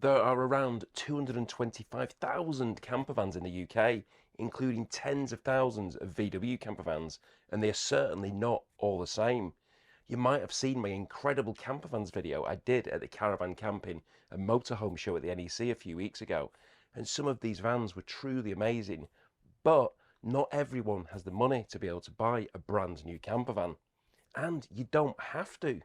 There are around 225,000 campervans in the UK, including tens of thousands of VW campervans, and they are certainly not all the same. You might have seen my incredible campervans video I did at the Caravan Camping and Motorhome show at the NEC a few weeks ago, and some of these vans were truly amazing, but not everyone has the money to be able to buy a brand new campervan, and you don't have to.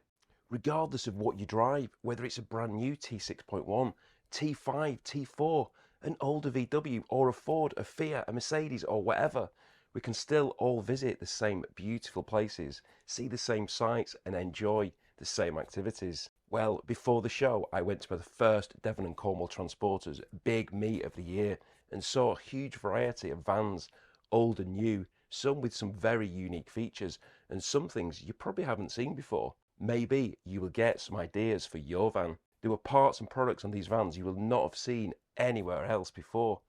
Regardless of what you drive, whether it's a brand new T6.1, T5, T4, an older VW or a Ford, a Fiat, a Mercedes or whatever, we can still all visit the same beautiful places, see the same sights and enjoy the same activities. Well, before the show, I went to the first Devon and Cornwall Transporters Big Meet of the year and saw a huge variety of vans, old and new, some with some very unique features and some things you probably haven't seen before. Maybe you will get some ideas for your van. There were parts and products on these vans you will not have seen anywhere else before,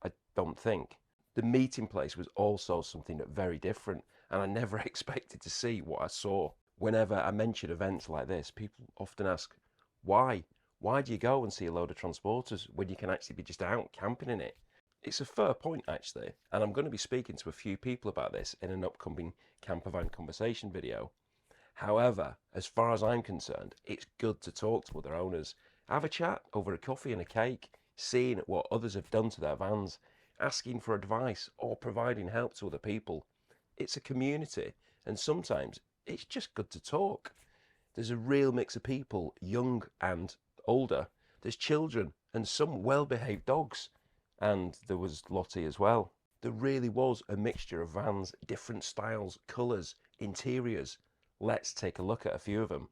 I don't think. The meeting place was also something very different, and I never expected to see what I saw. Whenever I mention events like this, people often ask, why? Why do you go and see a load of transporters when you can actually be just out camping in it? It's a fair point, actually, and I'm going to be speaking to a few people about this in an upcoming Campervan conversation video. However, as far as I'm concerned, it's good to talk to other owners, have a chat over a coffee and a cake, seeing what others have done to their vans, asking for advice or providing help to other people. It's a community, and sometimes it's just good to talk. There's a real mix of people, young and older. There's children and some well-behaved dogs, and there was Lottie as well. There really was a mixture of vans, different styles, colours, interiors. Let's take a look at a few of them.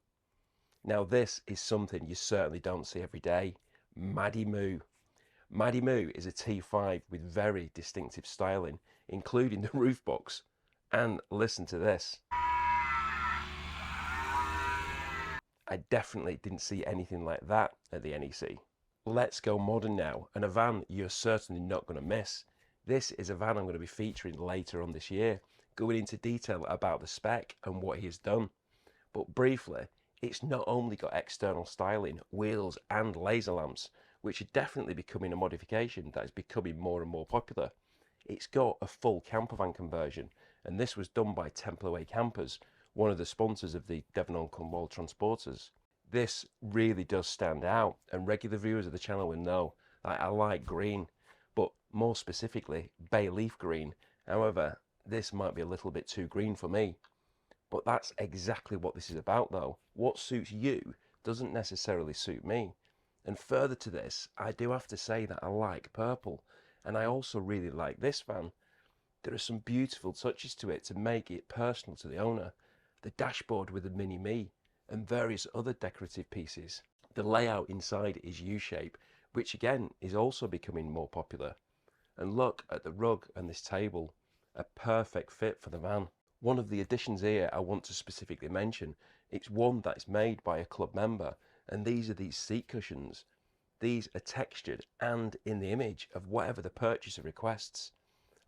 Now this is something you certainly don't see every day. Maddie Moo. Maddie Moo is a T5 with very distinctive styling, including the roof box. And listen to this. I definitely didn't see anything like that at the NEC. Let's go modern now, and a van you're certainly not going to miss. This is a van I'm going to be featuring later on this year, going into detail about the spec and what he has done. But briefly, it's not only got external styling, wheels and laser lamps, which are definitely becoming a modification that is becoming more and more popular. It's got a full campervan conversion, and this was done by Templeway Campers, one of the sponsors of the Devon and Cornwall Transporters. This really does stand out, and regular viewers of the channel will know that I like green, but more specifically bay leaf green. However, this might be a little bit too green for me. But that's exactly what this is about though. What suits you doesn't necessarily suit me. And further to this, I do have to say that I like purple, and I also really like this van. There are some beautiful touches to it to make it personal to the owner. The dashboard with a mini me and various other decorative pieces. The layout inside is U-shape, which again is also becoming more popular. And look at the rug and this table, a perfect fit for the van. One of the additions here I want to specifically mention, it's one that's made by a club member, and these are these seat cushions. These are textured and in the image of whatever the purchaser requests.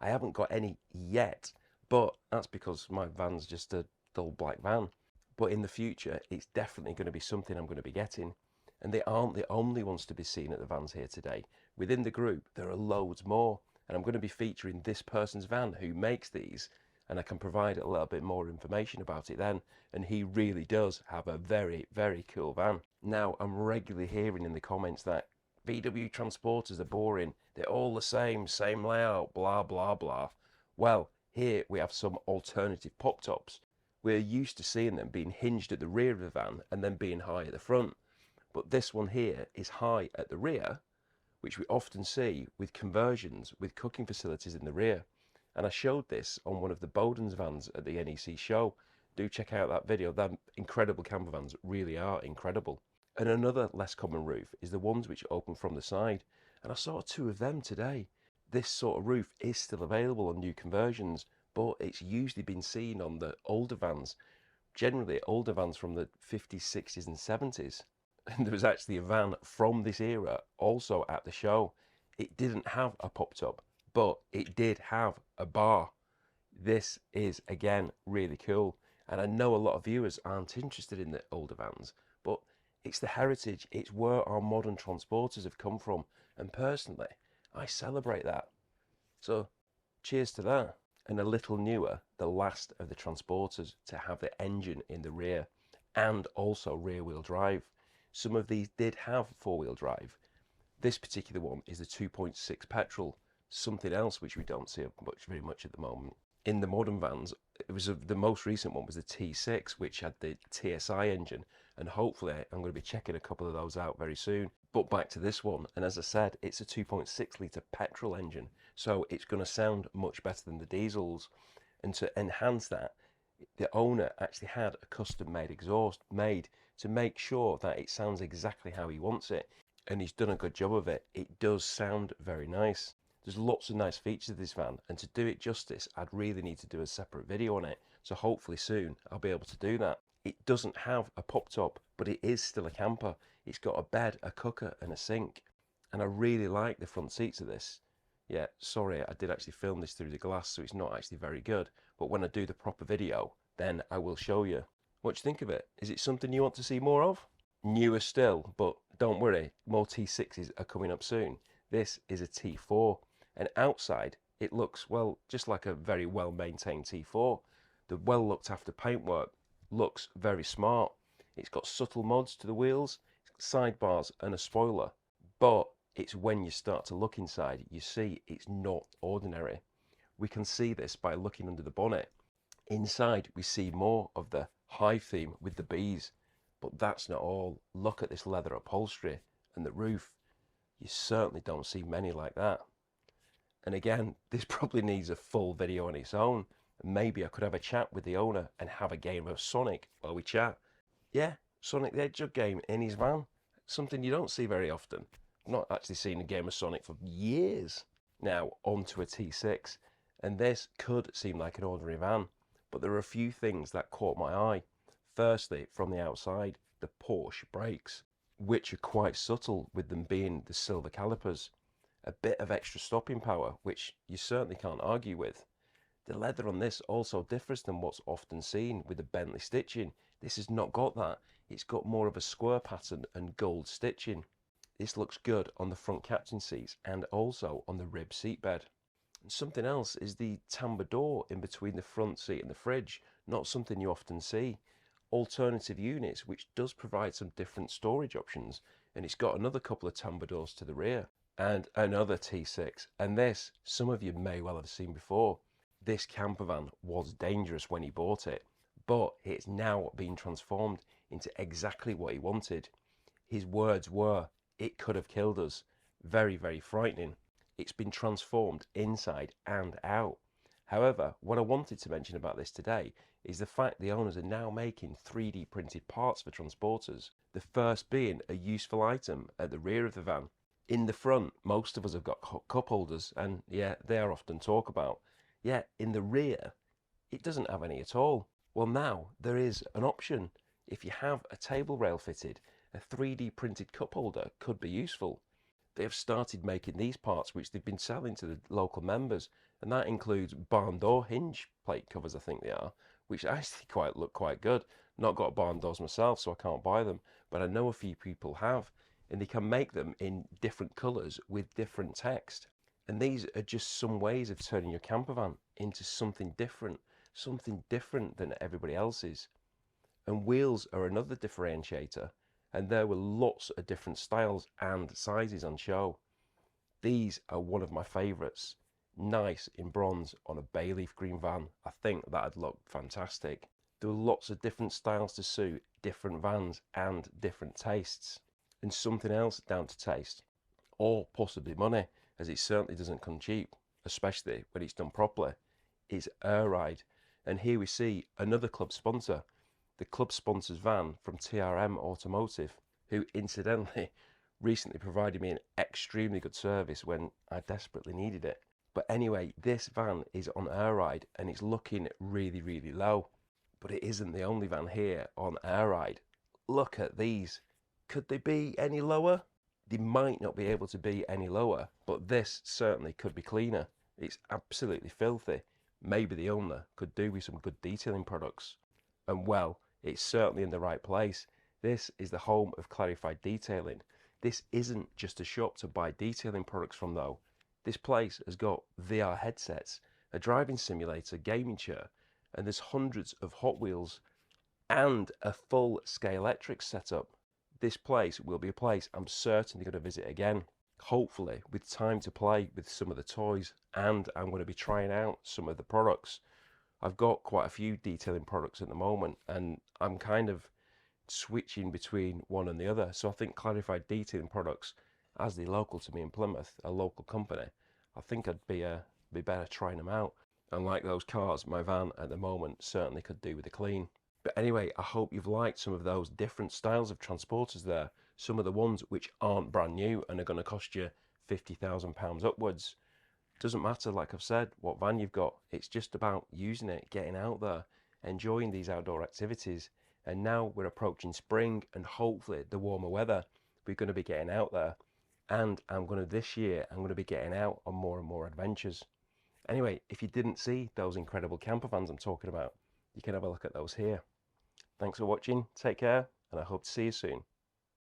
I haven't got any yet, but that's because my van's just a dull black van. But in the future, it's definitely going to be something I'm going to be getting. And they aren't the only ones to be seen at the vans here today. Within the group, there are loads more, and I'm going to be featuring this person's van who makes these, and I can provide a little bit more information about it then, and he really does have a very, very cool van. Now, I'm regularly hearing in the comments that VW transporters are boring, they're all the same layout, blah, blah, blah. Well, here we have some alternative pop-tops. We're used to seeing them being hinged at the rear of the van and then being high at the front. But this one here is high at the rear, which we often see with conversions with cooking facilities in the rear. And I showed this on one of the Bowden's vans at the NEC show. Do check out that video. Them incredible camper vans really are incredible. And another less common roof is the ones which open from the side. And I saw two of them today. This sort of roof is still available on new conversions, but it's usually been seen on the older vans. Generally older vans from the 50s, 60s and 70s. And there was actually a van from this era also at the show. It didn't have a pop-top, but it did have a bar. This is again really cool, and I know a lot of viewers aren't interested in the older vans, but It's the heritage. It's where our modern transporters have come from. And personally, I celebrate that. So cheers to that. And a little newer, the last of the transporters to have the engine in the rear and also rear wheel drive. Some of these did have four wheel drive. This particular one is the 2.6 petrol, something else which we don't see very much at the moment. In the modern vans, the most recent one was the T6, which had the TSI engine, and hopefully I'm going to be checking a couple of those out very soon. But back to this one, and as I said, it's a 2.6 litre petrol engine, so it's going to sound much better than the diesels. And to enhance that, the owner actually had a custom made exhaust made to make sure that it sounds exactly how he wants it, and he's done a good job of it. It does sound very nice. There's lots of nice features of this van, and to do it justice, I'd really need to do a separate video on it, so hopefully soon I'll be able to do that. It doesn't have a pop top, but it is still a camper. It's got a bed, a cooker and a sink, and I really like the front seats of this. Yeah, sorry, I did actually film this through the glass, so it's not actually very good, but when I do the proper video, then I will show you. What do you think of it? Is it something you want to see more of? Newer still, but don't worry, more T6s are coming up soon. This is a T4, and outside it looks, well, just like a very well maintained T4. The well looked after paintwork looks very smart. It's got subtle mods to the wheels, sidebars and a spoiler, but it's when you start to look inside you see it's not ordinary. We can see this by looking under the bonnet. Inside we see more of the hive theme with the bees, but that's not all. Look at this leather upholstery and the roof. You certainly don't see many like that. And again, this probably needs a full video on its own. Maybe I could have a chat with the owner and have a game of Sonic while we chat. Yeah, Sonic the Hedgehog game in his van. Something you don't see very often. I've not actually seen a game of Sonic for years. Now, on to a T6. And this could seem like an ordinary van, but there are a few things that caught my eye. Firstly, from the outside, the Porsche brakes, which are quite subtle with them being the silver calipers. A bit of extra stopping power, which you certainly can't argue with. The leather on this also differs than what's often seen with the Bentley stitching. This has not got that. It's got more of a square pattern and gold stitching. This looks good on the front captain seats and also on the rib seatbed. And something else is the timbre door in between the front seat and the fridge. Not something you often see. Alternative units, which does provide some different storage options, and it's got another couple of timbre doors to the rear and another T6. And this, some of you may well have seen before. This campervan was dangerous when he bought it, but it's now been transformed into exactly what he wanted. His words were, "It could have killed us." Very, very frightening. It's been transformed inside and out. However, what I wanted to mention about this today is the fact the owners are now making 3D printed parts for transporters. The first being a useful item at the rear of the van. In the front, most of us have got cup holders, and yeah, they are often talked about. Yet in the rear, it doesn't have any at all. Well, now there is an option. If you have a table rail fitted, a 3D printed cup holder could be useful. They have started making these parts, which they've been selling to the local members, and that includes barn door hinge plate covers, I think they are, which actually look quite good. Not got barn doors myself, so I can't buy them, but I know a few people have, and they can make them in different colours with different text. And these are just some ways of turning your campervan into something different than everybody else's. And wheels are another differentiator, and there were lots of different styles and sizes on show. These are one of my favourites. Nice in bronze on a bay leaf green van. I think that'd look fantastic. There were lots of different styles to suit different vans and different tastes. And something else down to taste, or possibly money, as it certainly doesn't come cheap, especially when it's done properly, is Air Ride. And here we see another club sponsor, the club sponsor's van from TRM Automotive, who incidentally recently provided me an extremely good service when I desperately needed it. But anyway, this van is on Air Ride and it's looking really, really low. But it isn't the only van here on Air Ride. Look at these. Could they be any lower? They might not be able to be any lower, but this certainly could be cleaner. It's absolutely filthy. Maybe the owner could do with some good detailing products. And well, it's certainly in the right place. This is the home of Clarified Detailing. This isn't just a shop to buy detailing products from though. This place has got VR headsets, a driving simulator, gaming chair, and there's hundreds of Hot Wheels and a full Scalextric setup. This place will be a place I'm certainly going to visit again, hopefully with time to play with some of the toys, and I'm going to be trying out some of the products. I've got quite a few detailing products at the moment, and I'm kind of switching between one and the other. So I think Clarified Detailing Products, as they're local to me in Plymouth, a local company, I think I'd be better trying them out. And like those cars, my van at the moment certainly could do with a clean. But anyway, I hope you've liked some of those different styles of transporters there. Some of the ones which aren't brand new and are going to cost you £50,000 upwards. Doesn't matter, like I've said, what van you've got. It's just about using it, getting out there, enjoying these outdoor activities. And now we're approaching spring and hopefully the warmer weather. We're going to be getting out there. And this year, I'm going to be getting out on more and more adventures. Anyway, if you didn't see those incredible camper vans I'm talking about, you can have a look at those here. Thanks for watching, take care, and I hope to see you soon.